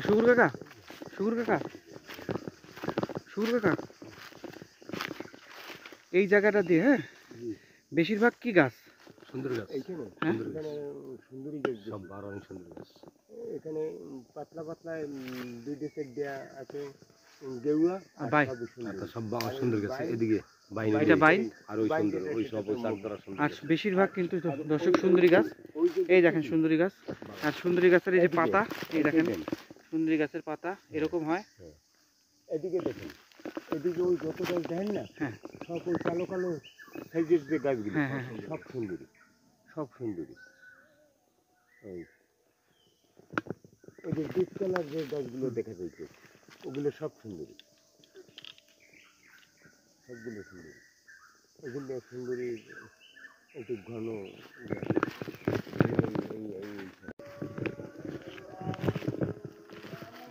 শুকুর কাকা, শুকুর কাকা, শুকুর কাকা, এই জায়গাটা দিয়ে হ্যাঁ বেশিরভাগ কি গাছ? সুন্দর গাছ। হ্যাঁ সুন্দরী গাছ, সব অনেক সুন্দর গাছ। এখানে পাতলা পাতলা দুই দেশের দেয়া আছে গেরুয়া বাই সব সুন্দর গাছ। এদিকে এটা বাইন আর ওই সুন্দর ওই সব ওই চারদারা সুন্দর। আর বেশিরভাগ কিন্তু দর্শক সুন্দরী গাছ। এই দেখেন সুন্দরী গাছ, আর সুন্দরী গাছের এই যে পাতা, এই দেখেন সুন্দরী গাছের পাতা এরকম হয়। এদিকে দেখেন, এদিকে ওই যত গাছ দেখেন না, হ্যাঁ সব ওই কালো কালো সাইজের যে গাছগুলো, হ্যাঁ হ্যাঁ সব সুন্দরী, সব সুন্দরী। ওই যে ডিপ কালার যে গাছগুলো দেখা যাইছে ওগুলো সব সুন্দরী, সবগুলো সুন্দরী। ওগুলো সুন্দরী একটু ঘন।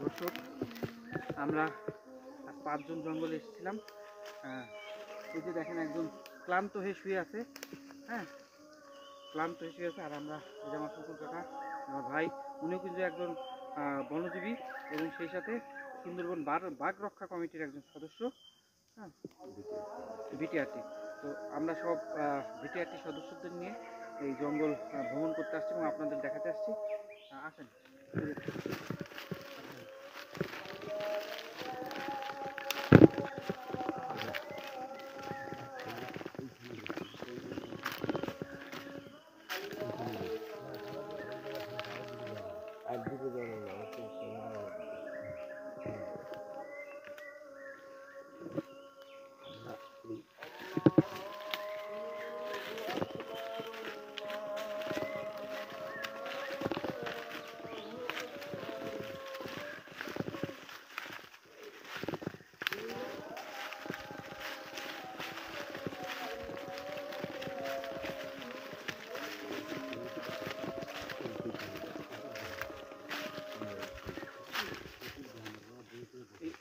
দর্শক আমরা 5 জন জঙ্গলে এসেছিলাম। এই যে দেখেন একজন ক্লান্ত হয়ে শুয়ে আছে, হ্যাঁ ক্লান্ত হয়ে শুয়ে আছে। আর আমরা এই যে আমার শুকুর কাকা, আমার ভাই, উনিও কিন্তু একজন বনজীবী এবং সেই সাথে সুন্দরবন বাঘ রক্ষা কমিটির একজন সদস্য, হ্যাঁ বিটিআরটি। তো আমরা সব বিটিআরটি সদস্যদের নিয়ে এই জঙ্গল ভ্রমণ করতে আসছি এবং আপনাদের দেখাতে আসছি। আসেন।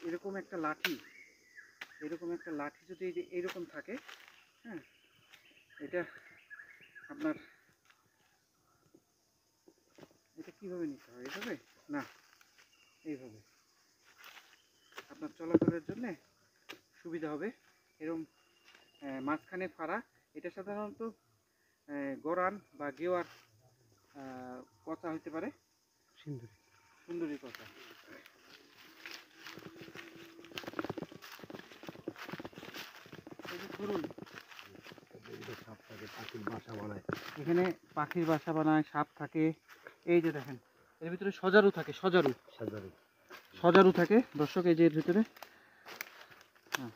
এরকম একটা লাঠি, এরকম একটা লাঠি যদি এইরকম থাকে, হ্যাঁ এটা আপনার এটা কিভাবে নিতে হয়? এইভাবে না, এইভাবে আপনার চলাচলের জন্য সুবিধা হবে। এরকম মাঝখানে ফাড়া, এটা সাধারণত গরান বা গেওয়ার কথা হতে পারে, সুন্দরী সুন্দরী কথা। ধরুন পাখির বাসা বানায়, এখানে পাখির বাসা বানায়, সাপ থাকে। এই যে দেখেন এর ভিতরে সজারু থাকে, সজারু সাজারু সজারু থাকে দর্শক, এই যে এর ভিতরে। হ্যাঁ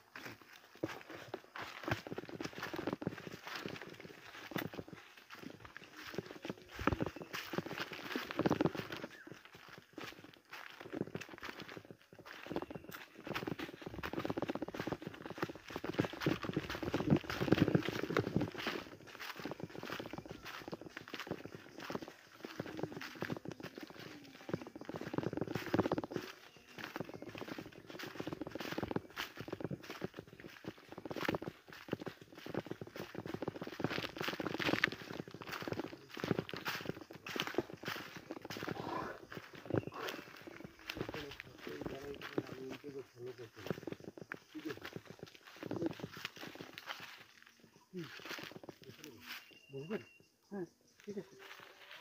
হ্যাঁ ঠিক আছে।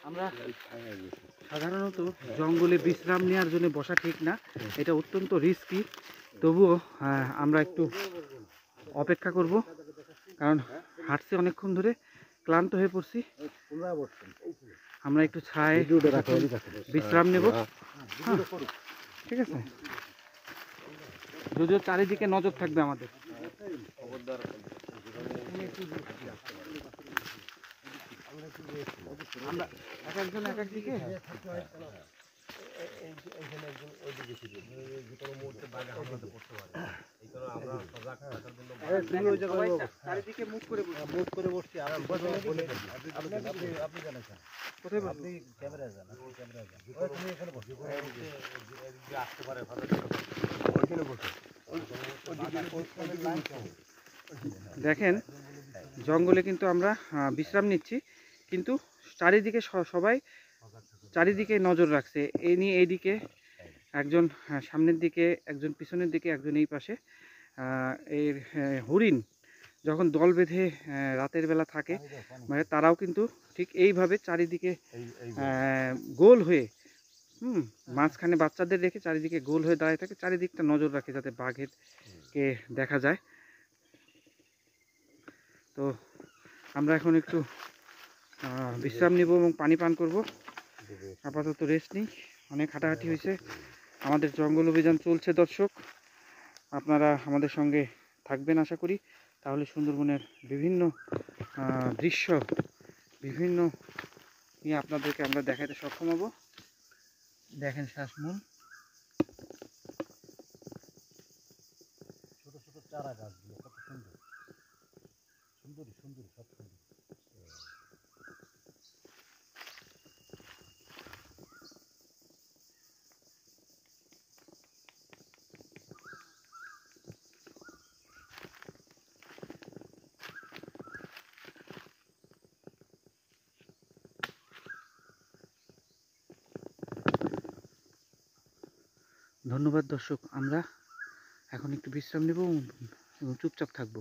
আমরা সাধারণত জঙ্গলে বিশ্রাম নেওয়ার জন্য বসা ঠিক না, এটা অত্যন্ত রিস্কি। তবুও আমরা একটু অপেক্ষা করব, কারণ হাঁটছি অনেকক্ষণ ধরে, ক্লান্ত হয়ে পড়ছি। আমরা একটু ছায় বিশ্রাম নেব, ঠিক আছে? যদিও চারিদিকে নজর থাকবে আমাদের। আমরা এক একজন এক এক দিকে চারিদিকে মুখ করে বসছি। কোথায় আপনি ক্যামেরায় যান, তুমি এখানে বসো, আসতে পারে দেখেন জঙ্গলে কিন্তু আমরা বিশ্রাম নিচ্ছি, কিন্তু চারিদিকে সবাই চারিদিকে নজর রাখছে। এই নিয়ে এইদিকে একজন সামনের দিকে, একজন পিছনের দিকে, একজন এই পাশে। এর হরিণ যখন দল বেঁধে রাতের বেলা থাকে, মানে তারাও কিন্তু ঠিক এইভাবে চারিদিকে গোল হয়ে মাঝখানে বাচ্চাদের রেখে চারিদিকে গোল হয়ে দাঁড়িয়ে থাকে, চারিদিকটা নজর রাখে যাতে বাঘের কে দেখা যায়। তো আমরা এখন একটু বিশ্রাম নিব এবং পানি পান করব। আপাতত রেস্ট নিই, অনেক হাঁটাহাঁটি হয়েছে, আমাদের জঙ্গল অভিযান চলছে দর্শক। আপনারা আমাদের সঙ্গে থাকবেন আশা করি, তাহলে সুন্দরবনের বিভিন্ন দৃশ্য বিভিন্ন নিয়ে আপনাদেরকে আমরা দেখাতে সক্ষম হব। দেখেন শ্বাসমূল, ছোট ছোট চারা গাছগুলো কত সুন্দর, সুন্দরী সুন্দরী, সব সুন্দর। ধন্যবাদ দর্শক, আমরা এখন একটু বিশ্রাম নেব এবং চুপচাপ থাকবো।